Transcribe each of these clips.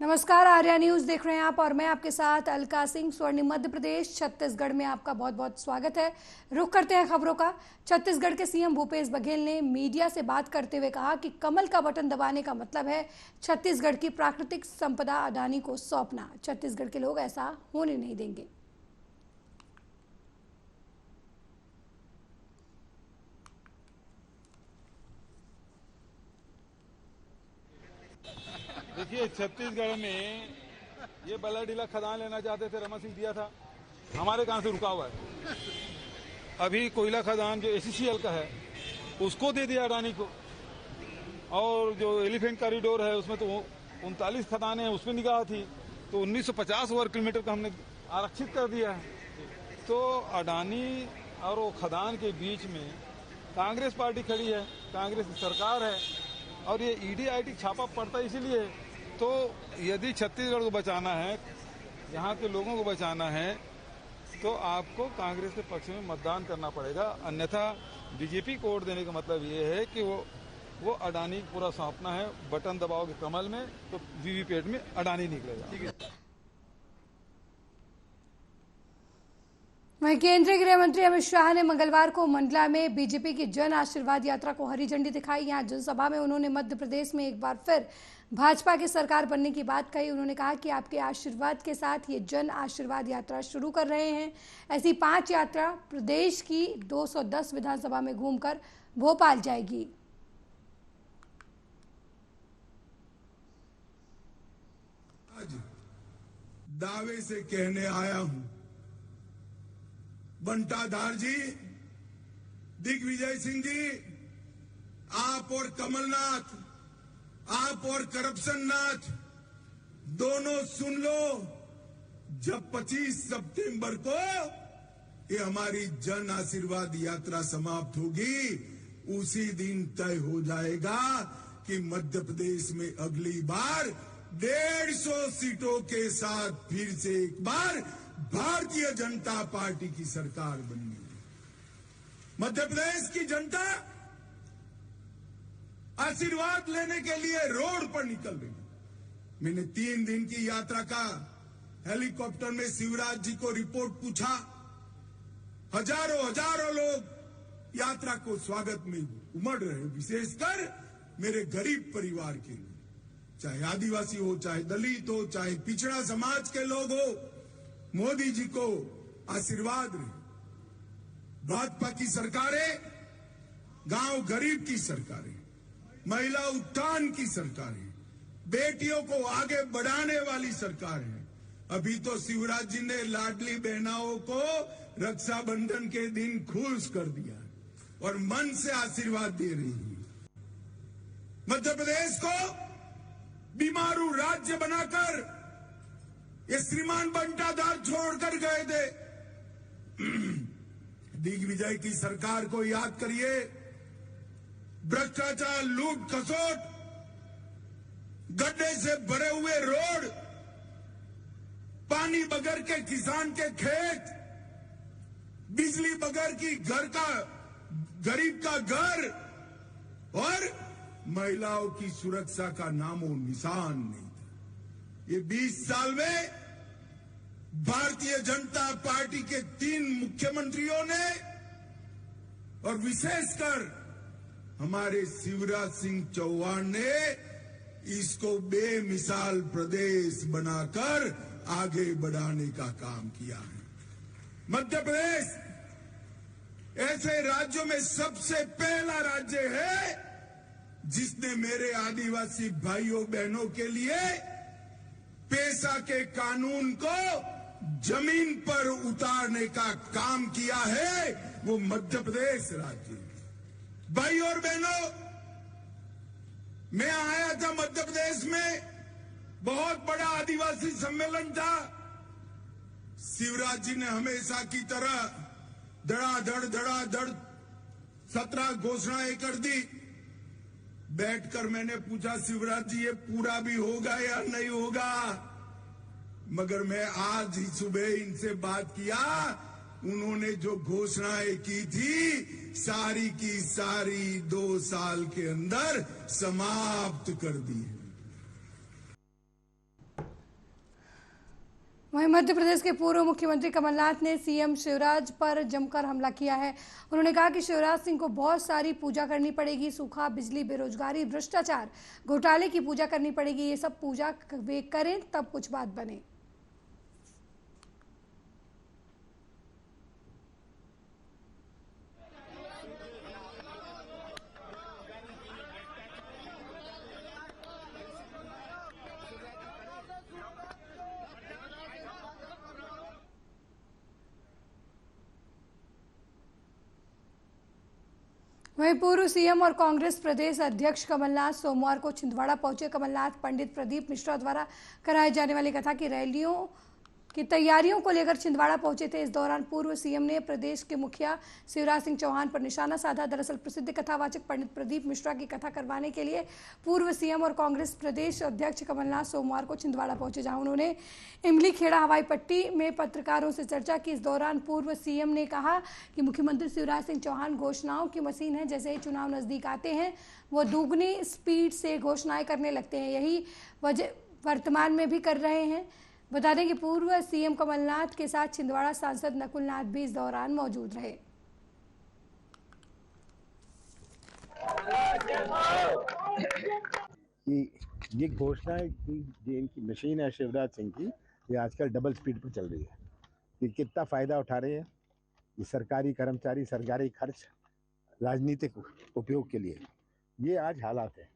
नमस्कार, आर्या न्यूज देख रहे हैं आप और मैं आपके साथ अलका सिंह। स्वर्णिम मध्य प्रदेश छत्तीसगढ़ में आपका बहुत बहुत स्वागत है। रुख करते हैं खबरों का। छत्तीसगढ़ के सीएम भूपेश बघेल ने मीडिया से बात करते हुए कहा कि कमल का बटन दबाने का मतलब है छत्तीसगढ़ की प्राकृतिक संपदा अडानी को सौंपना। छत्तीसगढ़ के लोग ऐसा होने नहीं देंगे। देखिए, छत्तीसगढ़ में ये बलाडीला खदान लेना चाहते थे, रमन सिंह दिया था, हमारे कहां से रुका हुआ है। अभी कोयला खदान जो एसीसीएल का है उसको दे दिया अडानी को, और जो एलिफेंट कॉरिडोर है उसमें तो 39 खदानें हैं, उसमें निगाह थी तो 1950 वर्ग किलोमीटर का हमने आरक्षित कर दिया है। तो अडानी और वो खदान के बीच में कांग्रेस पार्टी खड़ी है, कांग्रेस की सरकार है, और ये ईडी आईटी छापा पड़ता है। इसीलिए तो यदि छत्तीसगढ़ को बचाना है, यहाँ के लोगों को बचाना है, तो आपको कांग्रेस के पक्ष में मतदान करना पड़ेगा। अन्यथा बीजेपी को वोट देने का मतलब ये है कि वो अडानी पूरा सौंपना है। बटन दबाओगे कमल में तो वीवीपैट में अडानी निकलेगा। वहीं केंद्रीय गृह मंत्री अमित शाह ने मंगलवार को मंडला में बीजेपी की जन आशीर्वाद यात्रा को हरी झंडी दिखाई। यहां जनसभा में उन्होंने मध्य प्रदेश में एक बार फिर भाजपा की सरकार बनने की बात कही। उन्होंने कहा कि आपके आशीर्वाद के साथ ये जन आशीर्वाद यात्रा शुरू कर रहे हैं। ऐसी 5 यात्रा प्रदेश की 210 विधानसभा में घूमकर भोपाल जाएगी। आज दावे से कहने आया हूं, बंटाधार जी, दिग्विजय सिंह जी, आप और कमलनाथ, आप और करप्शन नाथ दोनों सुन लो, जब 25 सितंबर को ये हमारी जन आशीर्वाद यात्रा समाप्त होगी, उसी दिन तय हो जाएगा कि मध्य प्रदेश में अगली बार 150 सीटों के साथ फिर से एक बार भारतीय जनता पार्टी की सरकार बननी है। मध्य प्रदेश की जनता आशीर्वाद लेने के लिए रोड पर निकल रही है। मैंने 3 दिन की यात्रा का हेलीकॉप्टर में शिवराज जी को रिपोर्ट पूछा। हजारों लोग यात्रा को स्वागत में उमड़ रहे हैं, विशेषकर मेरे गरीब परिवार के लोग, चाहे आदिवासी हो, चाहे दलित हो, चाहे पिछड़ा समाज के लोग हो। मोदी जी को आशीर्वाद रहे। भाजपा की सरकारें गांव गरीब की सरकारें, महिला उत्थान की सरकारें, बेटियों को आगे बढ़ाने वाली सरकार है। अभी तो शिवराज जी ने लाडली बहनाओं को रक्षाबंधन के दिन खुश कर दिया और मन से आशीर्वाद दे रही है। मध्य प्रदेश को बीमारू राज्य बनाकर ये श्रीमान बंटाधार छोड़कर गए थे। दिग्विजय की सरकार को याद करिए। भ्रष्टाचार, लूट खसोट, गड्ढे से भरे हुए रोड, पानी बगैर के किसान के खेत, बिजली बगैर की गरीब का घर, और महिलाओं की सुरक्षा का नामो निशान नहीं था। ये 20 साल में भारतीय जनता पार्टी के 3 मुख्यमंत्रियों ने, और विशेषकर हमारे शिवराज सिंह चौहान ने इसको बेमिसाल प्रदेश बनाकर आगे बढ़ाने का काम किया है। मध्य प्रदेश ऐसे राज्यों में सबसे पहला राज्य है जिसने मेरे आदिवासी भाइयों बहनों के लिए पेशा के कानून को जमीन पर उतारने का काम किया है। वो मध्य प्रदेश राज्य। भाई और बहनों, मैं आया था मध्य प्रदेश में, बहुत बड़ा आदिवासी सम्मेलन था। शिवराज जी ने हमेशा की तरह धड़ाधड़ 17 घोषणाएं कर दी। बैठकर मैंने पूछा, शिवराज जी ये पूरा भी होगा या नहीं होगा? मगर मैं आज ही सुबह इनसे बात किया, उन्होंने जो घोषणाएं की थी सारी की सारी 2 साल के अंदर समाप्त कर दी। वहीं मध्य प्रदेश के पूर्व मुख्यमंत्री कमलनाथ ने सीएम शिवराज पर जमकर हमला किया है। उन्होंने कहा कि शिवराज सिंह को बहुत सारी पूजा करनी पड़ेगी। सूखा, बिजली, बेरोजगारी, भ्रष्टाचार, घोटाले की पूजा करनी पड़ेगी। ये सब पूजा वे करें तब कुछ बात बने। वहीं पूर्व सीएम और कांग्रेस प्रदेश अध्यक्ष कमलनाथ सोमवार को छिंदवाड़ा पहुंचे। कमलनाथ पंडित प्रदीप मिश्रा द्वारा कराए जाने वाली कथा की रैलियों की तैयारियों को लेकर छिंदवाड़ा पहुंचे थे। इस दौरान पूर्व सीएम ने प्रदेश के मुखिया शिवराज सिंह चौहान पर निशाना साधा। दरअसल प्रसिद्ध कथावाचक पंडित प्रदीप मिश्रा की कथा करवाने के लिए पूर्व सीएम और कांग्रेस प्रदेश अध्यक्ष कमलनाथ सोमवार को छिंदवाड़ा पहुंचे, जहां उन्होंने इमली खेड़ा हवाई पट्टी में पत्रकारों से चर्चा की। इस दौरान पूर्व सीएम ने कहा कि मुख्यमंत्री शिवराज सिंह चौहान घोषणाओं की मशीन है। जैसे ही चुनाव नजदीक आते हैं वो दुगनी स्पीड से घोषणाएं करने लगते हैं। यही वजह वर्तमान में भी कर रहे हैं। बता दें कि पूर्व सीएम कमलनाथ के साथ छिंदवाड़ा सांसद नकुल नाथ भी इस दौरान मौजूद रहे। ये घोषणा की इनकी मशीन है शिवराज सिंह की, ये आजकल डबल स्पीड पर चल रही है। ये कितना फायदा उठा रहे हैं। ये सरकारी कर्मचारी, सरकारी खर्च राजनीतिक उपयोग के लिए, ये आज हालात है।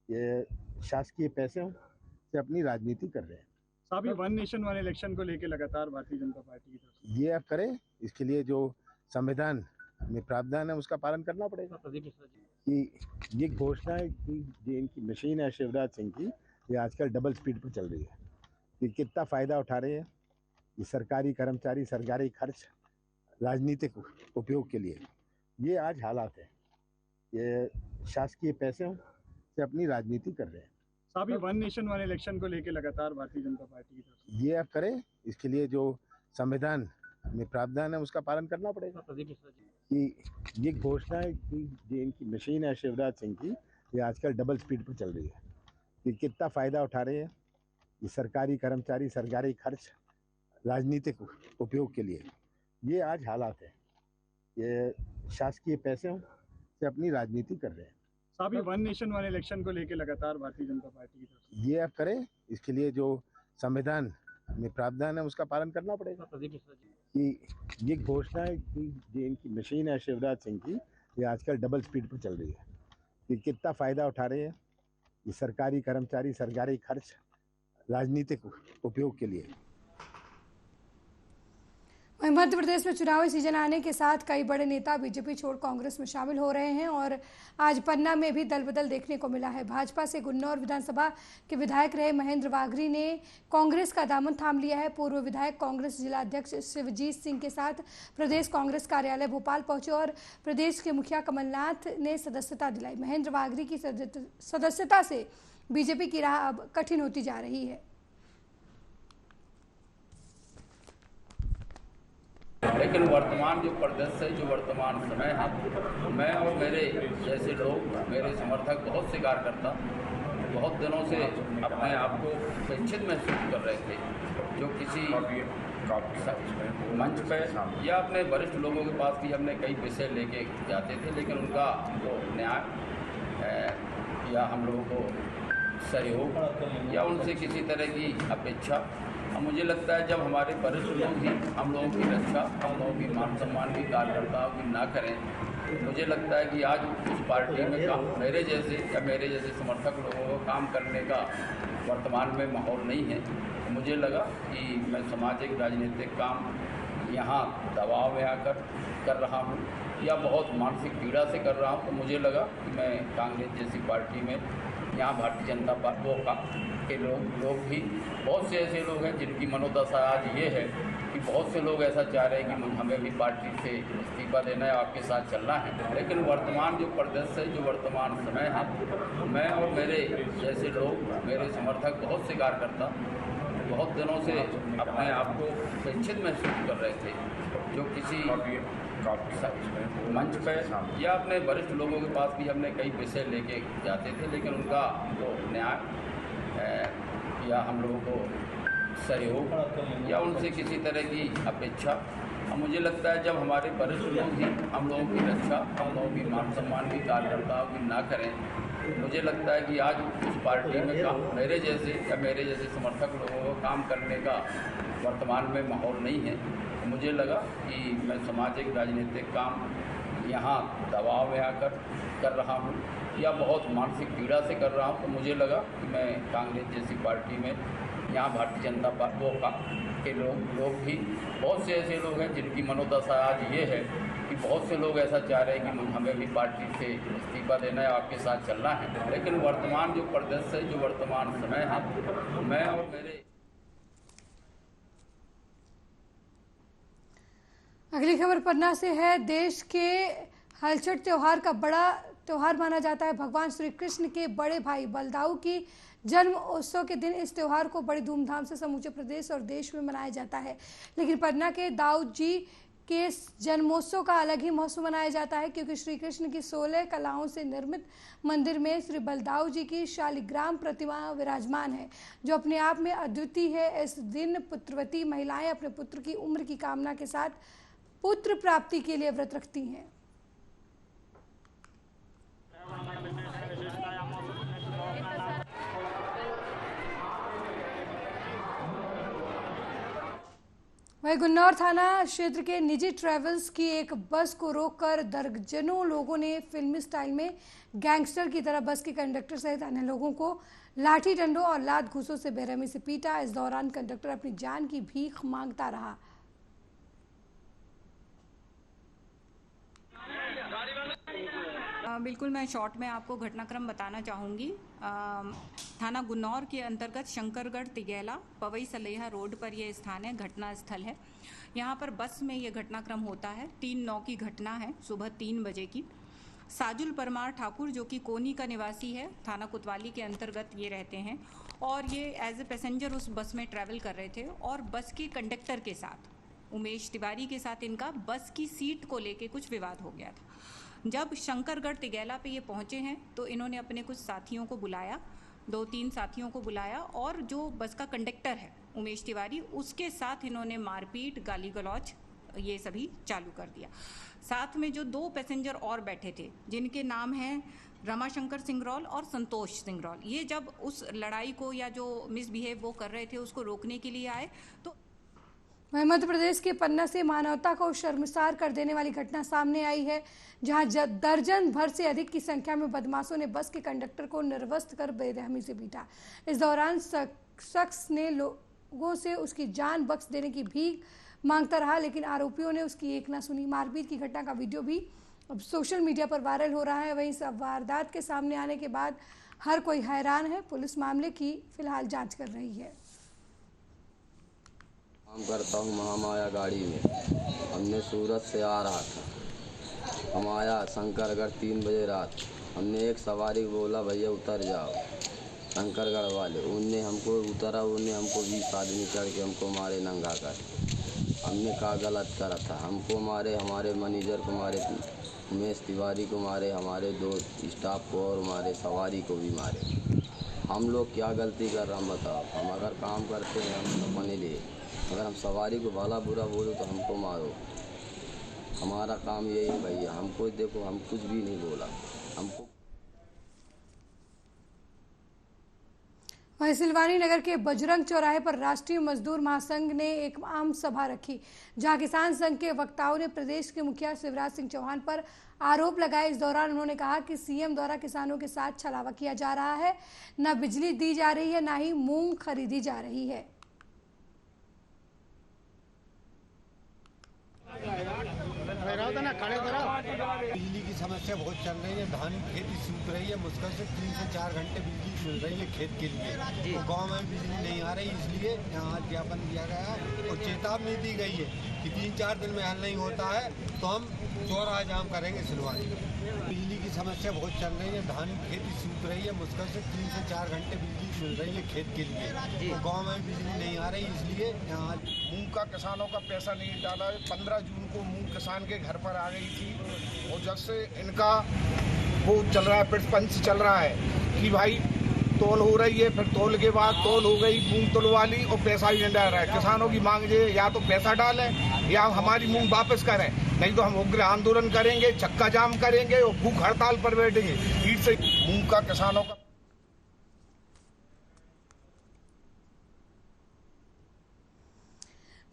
ये शासकीय पैसों से अपनी राजनीति कर रहे हैं। साहब, वन नेशन वन इलेक्शन को लेकर लगातार भारतीय जनता पार्टी की तरफ से ये अब करें, इसके लिए जो संविधान में प्रावधान है उसका पालन करना पड़ेगा। ये घोषणा की इनकी मशीन है शिवराज सिंह की, ये आजकल डबल स्पीड पर चल रही है। ये कितना फायदा उठा रहे हैं। ये सरकारी कर्मचारी, सरकारी खर्च राजनीतिक उपयोग के लिए, ये आज हालात है। ये शासकीय पैसों से अपनी राजनीति कर रहे हैं। साहब, वन नेशन वन इलेक्शन को लेकर लगातार भारतीय जनता पार्टी की तरफ से ये अब करें, इसके लिए जो संविधान में प्रावधान है उसका पालन करना पड़ेगा। ये घोषणा की इनकी मशीन है शिवराज सिंह की, ये आजकल डबल स्पीड पर चल रही है। ये कितना फायदा उठा रहे हैं। ये सरकारी कर्मचारी, सरकारी खर्च राजनीतिक उपयोग के लिए, ये आज हालात है। ये शासकीय पैसों से अपनी राजनीति कर रहे हैं। साहब, वन नेशन वन इलेक्शन को लेकर लगातार भारतीय जनता पार्टी की तरफ से ये अब करें, इसके लिए जो संविधान में प्रावधान है उसका पालन करना पड़ेगा। ये घोषणा की इनकी मशीन है शिवराज सिंह की, ये आजकल डबल स्पीड पर चल रही है। ये कितना फायदा उठा रहे हैं। ये सरकारी कर्मचारी, सरकारी खर्च राजनीतिक उपयोग के लिए। वहीं मध्य प्रदेश में चुनावी सीजन आने के साथ कई बड़े नेता बीजेपी छोड़ कांग्रेस में शामिल हो रहे हैं और आज पन्ना में भी दल बदल देखने को मिला है। भाजपा से गुन्नौर विधानसभा के विधायक रहे महेंद्र वाघरी ने कांग्रेस का दामन थाम लिया है। पूर्व विधायक कांग्रेस जिला अध्यक्ष शिवजीत सिंह के साथ प्रदेश कांग्रेस कार्यालय भोपाल पहुंचे और प्रदेश के मुखिया कमलनाथ ने सदस्यता दिलाई। महेंद्र वाघरी की सदस्यता से बीजेपी की राह अब कठिन होती जा रही है। लेकिन वर्तमान जो परिदृश्य है, जो वर्तमान समय है, मैं और मेरे जैसे लोग, मेरे समर्थक, बहुत से कार्यकर्ता बहुत दिनों से अपने आप को सुरक्षित महसूस कर रहे थे, जो किसी मंच पे या अपने वरिष्ठ लोगों के पास भी हमने कई विषय लेके जाते थे, लेकिन उनका वो न्याय या हम लोगों को सहयोग या उनसे किसी तरह की अपेक्षा, मुझे लगता है जब हमारे वरिष्ठ लोग ही हम लोगों की रक्षा, हम लोगों की मान सम्मान की, कार्यकर्ताओं की ना करें, मुझे लगता है कि आज उस पार्टी में काम मेरे जैसे या मेरे जैसे समर्थक लोगों को काम करने का वर्तमान में माहौल नहीं है। तो मुझे लगा कि मैं सामाजिक राजनीतिक काम यहाँ दबाव में आकर कर रहा हूँ या बहुत मानसिक पीड़ा से कर रहा हूँ, तो मुझे लगा कि मैं कांग्रेस जैसी पार्टी में यहाँ भारतीय जनता पार्टी के लोग भी, बहुत से ऐसे लोग हैं जिनकी मनोदशा आज ये है कि बहुत से लोग ऐसा चाह रहे हैं कि हमें भी पार्टी से इस्तीफा देना है, आपके साथ चलना है। लेकिन वर्तमान जो परिदृश्य है, जो वर्तमान समय है, मैं और मेरे जैसे लोग, मेरे समर्थक, बहुत से कार्यकर्ता बहुत दिनों से अपने आप को सुरक्षित महसूस कर रहे थे, जो किसी मंच पे या अपने वरिष्ठ लोगों के पास भी हमने कई विषय लेके जाते थे, लेकिन उनका वो न्याय या हम लोगों को सहयोग या उनसे किसी तरह की अपेक्षा। अब मुझे लगता है जब हमारे वरिष्ठ लोग ही हम लोगों की रक्षा, हम लोगों की मान सम्मान की कार्यकर्ताओं की ना करें, मुझे लगता है कि आज उस पार्टी में काम मेरे जैसे समर्थक लोगों को काम करने का वर्तमान में माहौल नहीं है। मुझे लगा कि मैं सामाजिक राजनीतिक काम यहाँ दबाव में आकर कर रहा हूँ या बहुत मानसिक पीड़ा से कर रहा हूँ, तो मुझे लगा कि मैं कांग्रेस जैसी पार्टी में यहाँ भारतीय जनता पार्टी के लोग भी बहुत से ऐसे लोग हैं जिनकी मनोदशा आज ये है कि बहुत से लोग ऐसा चाह रहे हैं कि हमें भी पार्टी से इस्तीफा देना है, आपके साथ चलना है। लेकिन वर्तमान जो परिदृश्य है, जो वर्तमान समय है, मैं और मेरे। अगली खबर पन्ना से है। देश के हलचट त्योहार का बड़ा त्योहार माना जाता है भगवान श्री कृष्ण के बड़े भाई बलदाऊ की जन्म उत्सव के दिन इस त्योहार को बड़ी धूमधाम से समूचे प्रदेश और देश में मनाया जाता है। लेकिन पन्ना के दाऊद जी के जन्मोत्सव का अलग ही महोत्सव मनाया जाता है, क्योंकि श्री कृष्ण की 16 कलाओं से निर्मित मंदिर में श्री बलदाऊ जी की शालिग्राम प्रतिमा विराजमान है, जो अपने आप में अद्वितीय है। इस दिन पुत्रवती महिलाएं अपने पुत्र की उम्र की कामना के साथ पुत्र प्राप्ति के लिए व्रत रखती हैं। वहीं गुन्नौर थाना क्षेत्र के निजी ट्रेवल्स की एक बस को रोककर दर्जनों लोगों ने फिल्मी स्टाइल में गैंगस्टर की तरह बस के कंडक्टर सहित अन्य लोगों को लाठी डंडों और लात घूंसों से बेरहमी से पीटा। इस दौरान कंडक्टर अपनी जान की भीख मांगता रहा। बिल्कुल, मैं शॉर्ट में आपको घटनाक्रम बताना चाहूँगी। थाना गुन्नौर के अंतर्गत शंकरगढ़ तिगैला पवई सलेहा रोड पर यह स्थान है, घटना स्थल है। यहाँ पर बस में ये घटनाक्रम होता है। 3/9 की घटना है, सुबह 3 बजे की। साजुल परमार ठाकुर जो कि कोनी का निवासी है, थाना कोतवाली के अंतर्गत ये रहते हैं, और ये एज ए पैसेंजर उस बस में ट्रैवल कर रहे थे और बस के कंडक्टर के साथ, उमेश तिवारी के साथ, इनका बस की सीट को लेके कुछ विवाद हो गया था। जब शंकरगढ़ तिगैला पे ये पहुंचे हैं तो इन्होंने अपने कुछ साथियों को बुलाया, 2-3 साथियों को बुलाया, और जो बस का कंडक्टर है उमेश तिवारी, उसके साथ इन्होंने मारपीट, गाली गलौज ये सभी चालू कर दिया। साथ में जो 2 पैसेंजर और बैठे थे जिनके नाम हैं रमाशंकर सिंगरौल और संतोष सिंगरौल, ये जब उस लड़ाई को या जो मिसबिहेव वो कर रहे थे उसको रोकने के लिए आए तो मध्य प्रदेश के पन्ना से मानवता को शर्मसार कर देने वाली घटना सामने आई है, जहां दर्जन भर से अधिक की संख्या में बदमाशों ने बस के कंडक्टर को निर्वस्त्र कर बेरहमी से पीटा। इस दौरान शख्स ने लोगों से उसकी जान बख्श देने की भीख मांगता रहा, लेकिन आरोपियों ने उसकी एक ना सुनी। मारपीट की घटना का वीडियो भी अब सोशल मीडिया पर वायरल हो रहा है। वहीं इस वारदात के सामने आने के बाद हर कोई हैरान है। पुलिस मामले की फिलहाल जाँच कर रही है। काम करता हूँ महामाया गाड़ी में। हमने सूरत से आ रहा था, हम आया शंकरगढ़ 3 बजे रात। हमने एक सवारी को बोला भैया उतर जाओ, शंकरगढ़ वाले, उनने हमको उतरा, उनने हमको 20 आदमी चढ़ के हमको मारे नंगा कर। हमने कहा गलत करा था, हमको मारे, हमारे मैनेजर को मारे, उमेश तिवारी को मारे, हमारे 2 स्टाफ को और मारे, सवारी को भी मारे। हम लोग क्या गलती कर रहे हम बताओ? हम अगर काम करते हैं हम अपने लिए, अगर हम सवारी को भला बुरा बोलो तो हमको मारो। हमारा काम यही है भैया, हमको देखो, हम कुछ भी नहीं बोला हमको। वहीं सिलवानी नगर के बजरंग चौराहे पर राष्ट्रीय मजदूर महासंघ ने एक आम सभा रखी, जहां किसान संघ के वक्ताओं ने प्रदेश के मुखिया शिवराज सिंह चौहान पर आरोप लगाए। इस दौरान उन्होंने कहा कि सीएम द्वारा किसानों के साथ छलावा किया जा रहा है, न बिजली दी जा रही है, न ही मूंग खरीदी जा रही है। बिजली की समस्या बहुत चल रही है, धान की खेती सूख रही है, मुश्किल से 3 से 4 घंटे बिजली मिल रही है खेत के लिए। तो गांव में बिजली नहीं आ रही, इसलिए यहाँ ज्ञापन दिया गया है और चेतावनी दी गई है कि 3-4 दिन में हल नहीं होता है तो हम चौराहा जाम करेंगे सिलवानी। बिजली की समस्या बहुत चल रही है, धान की खेती सूख रही है, मुश्किल से 3 से 4 घंटे बिजली मिल रही है खेत के लिए। तो गाँव में बिजली नहीं आ रही, इसलिए यहाँ मूंग का किसानों का पैसा नहीं डाला है। 15 जून को मूंग किसान के घर पर आ गई थी और जब से इनका वो चल रहा है, पंच चल रहा है कि भाई तौल हो रही है, फिर तौल के बाद तौल हो गई, मूंग तुलवा ली और पैसा भी नहीं डाल रहा है। किसानों की मांग ये या तो पैसा डालें या हमारी मूंग वापस करें, नहीं तो हम उग्र आंदोलन करेंगे, चक्का जाम करेंगे और भूख हड़ताल पर बैठेंगे। ईट से मूंग का किसानों का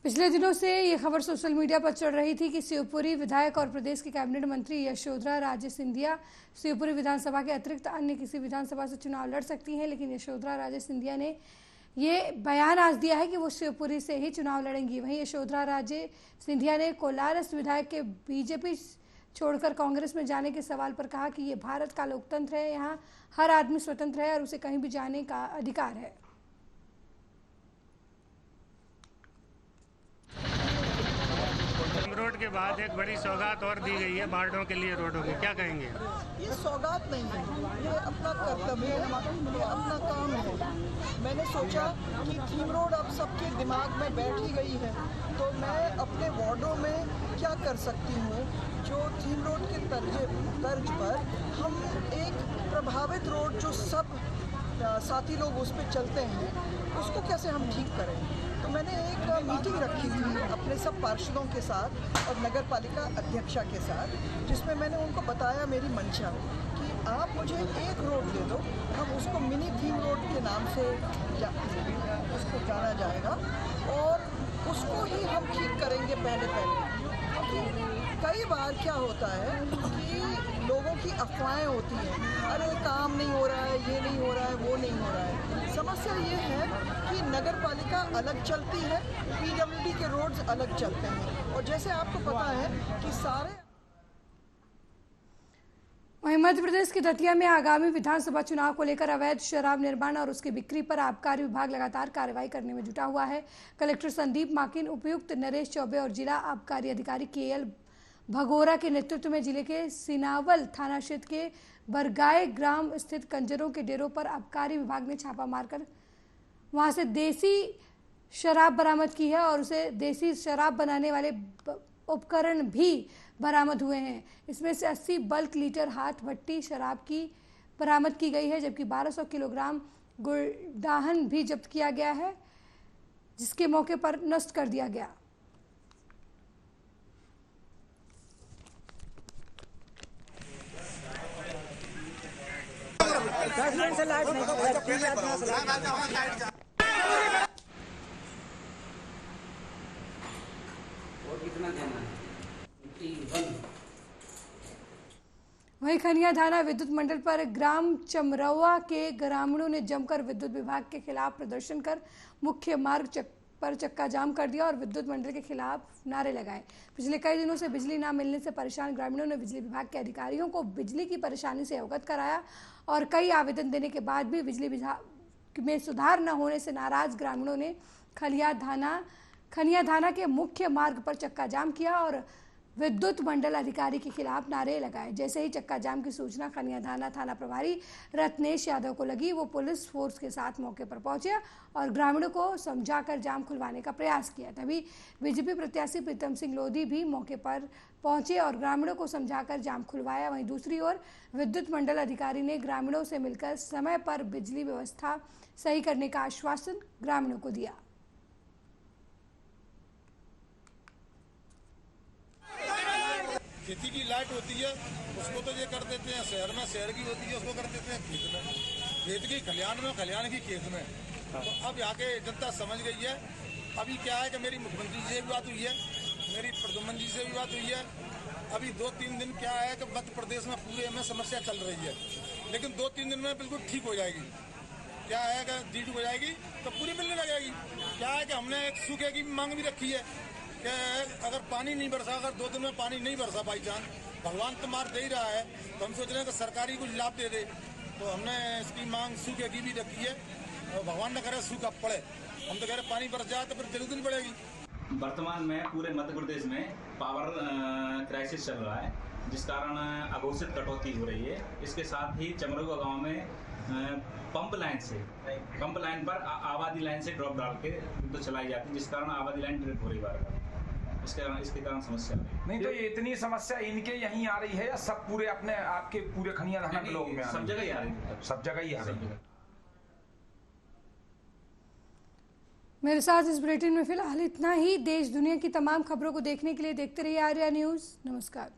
पिछले दिनों से ये खबर सोशल मीडिया पर चल रही थी कि शिवपुरी विधायक और प्रदेश के कैबिनेट मंत्री यशोधरा राजे सिंधिया शिवपुरी विधानसभा के अतिरिक्त अन्य किसी विधानसभा से चुनाव लड़ सकती हैं, लेकिन यशोधरा राजे सिंधिया ने ये बयान आज दिया है कि वो शिवपुरी से ही चुनाव लड़ेंगी। वहीं यशोधरा राजे सिंधिया ने कोलारस विधायक के बीजेपी छोड़कर कांग्रेस में जाने के सवाल पर कहा कि ये भारत का लोकतंत्र है, यहाँ हर आदमी स्वतंत्र है और उसे कहीं भी जाने का अधिकार है। रोड के बाद एक बड़ी सौगात और दी गई है वार्डों के लिए रोडों की, क्या कहेंगे? ये सौगात नहीं है, ये अपना कर्तव्य है, ये अपना काम है। मैंने सोचा कि थीम रोड अब सबके दिमाग में बैठ ही गई है, तो मैं अपने वार्डों में क्या कर सकती हूँ जो थीम रोड के तर्ज पर हम एक प्रभावित रोड जो सब साथी लोग उस पर चलते हैं उसको कैसे हम ठीक करें। तो मैंने एक मीटिंग रखी थी अपने सब पार्षदों के साथ और नगर पालिका अध्यक्षा के साथ, जिसमें मैंने उनको बताया मेरी मंशा कि आप मुझे एक रोड दे दो, हम उसको मिनी थीम रोड के नाम से उसको जाना जाएगा और उसको ही हम ठीक करेंगे पहले। क्योंकि कई बार क्या होता है कि लोगों की अफवाहें होती हैं, अरे काम नहीं हो रहा है, ये नहीं हो रहा है, वो नहीं हो रहा है। समस्या ये है कि नगर पालिका अलग चलती है, पीडब्ल्यूडी के रोड्स अलग चलते हैं और जैसे आपको पता है कि सारे। वहीं मध्य प्रदेश के दतिया में आगामी विधानसभा चुनाव को लेकर अवैध शराब निर्माण और उसकी बिक्री पर आबकारी विभाग लगातार कार्रवाई करने में जुटा हुआ है। कलेक्टर संदीप माकिन, उपायुक्त नरेश चौबे और जिला आबकारी अधिकारी केएल भगोरा के नेतृत्व में जिले के सिनावल थाना क्षेत्र के बरगाए ग्राम स्थित कंजरों के डेरों पर आबकारी विभाग ने छापा मारकर वहां से देसी शराब बरामद की है और उसे देसी शराब बनाने वाले उपकरण भी बरामद हुए हैं। इसमें से 80 बल्क लीटर हाथ भट्टी शराब की बरामद की गई है, जबकि 1200 किलोग्राम गुड़दाहन भी जब्त किया गया है, जिसके मौके पर नष्ट कर दिया गया। वहीं खनिया थाना विद्युत मंडल पर ग्राम चमरवा के ग्रामीणों ने जमकर विद्युत विभाग के खिलाफ प्रदर्शन कर मुख्य मार्ग पर चक्का जाम कर दिया और विद्युत मंडल के खिलाफ नारे लगाए। पिछले कई दिनों से बिजली न मिलने से परेशान ग्रामीणों ने बिजली विभाग के अधिकारियों को बिजली की परेशानी से अवगत कराया और कई आवेदन देने के बाद भी बिजली विभाग में सुधार न होने से नाराज ग्रामीणों ने खनिया थाना के मुख्य मार्ग पर चक्का जाम किया और विद्युत मंडल अधिकारी के खिलाफ नारे लगाए। जैसे ही चक्का जाम की सूचना खनिया थाना प्रभारी रत्नेश यादव को लगी, वो पुलिस फोर्स के साथ मौके पर पहुंचे और ग्रामीणों को समझाकर जाम खुलवाने का प्रयास किया। तभी बीजेपी प्रत्याशी प्रीतम सिंह लोधी भी मौके पर पहुंचे और ग्रामीणों को समझाकर जाम खुलवाया। वहीं दूसरी ओर विद्युत मंडल अधिकारी ने ग्रामीणों से मिलकर समय पर बिजली व्यवस्था सही करने का आश्वासन ग्रामीणों को दिया। खेती की लाइट होती है उसको तो ये कर देते हैं शहर में, शहर की होती है उसको कर देते हैं खेत में, खेत की खलिहान में, खलिहान की खेत में। तो अब यहाँ के जनता समझ गई है। अभी क्या है कि मेरी मुख्यमंत्री जी से भी बात हुई है, मेरी प्रधानमंत्री जी से भी बात हुई है। अभी 2-3 दिन क्या है कि मध्य प्रदेश में पूरे में समस्या चल रही है, लेकिन 2-3 दिन में बिल्कुल ठीक हो जाएगी। क्या है कि ठीक हो जाएगी तो पूरी मिलने लगेगी। क्या है कि हमने एक सूखे की मांग भी रखी है कि अगर पानी नहीं बरसा, अगर 2 दिन में पानी नहीं बरसा बाई चांस, भगवान तो मार दे ही रहा है, तो हम सोच रहे हैं कि सरकारी कुछ लाभ दे दे। तो हमने इसकी मांग सूखे की भी रखी है और भगवान न करे सूखा पड़े। हम तो कह रहे पानी बरस जाए तो फिर जरूरत नहीं पड़ेगी। वर्तमान में पूरे मध्य प्रदेश में पावर क्राइसिस चल रहा है, जिस कारण अघोषित कटौती हो रही है। इसके साथ ही चमरुआ गाँव में पंप लाइन पर आबादी लाइन से ड्रॉप डाल के तो चलाई जाती है, जिस कारण आबादी लाइन ट्रिप हो रही है। इसके कारण समस्या नहीं। तो ये इतनी समस्या इनके यहीं आ रही है या सब पूरे अपने आपके पूरे खनिया थाना ब्लॉक में? सब जगह ही आ रही है। सब जगह ही आ रही है। मेरे साथ इस बुलेटिन में फिलहाल इतना ही। देश दुनिया की तमाम खबरों को देखने के लिए देखते रहिए आर्या न्यूज़। नमस्कार।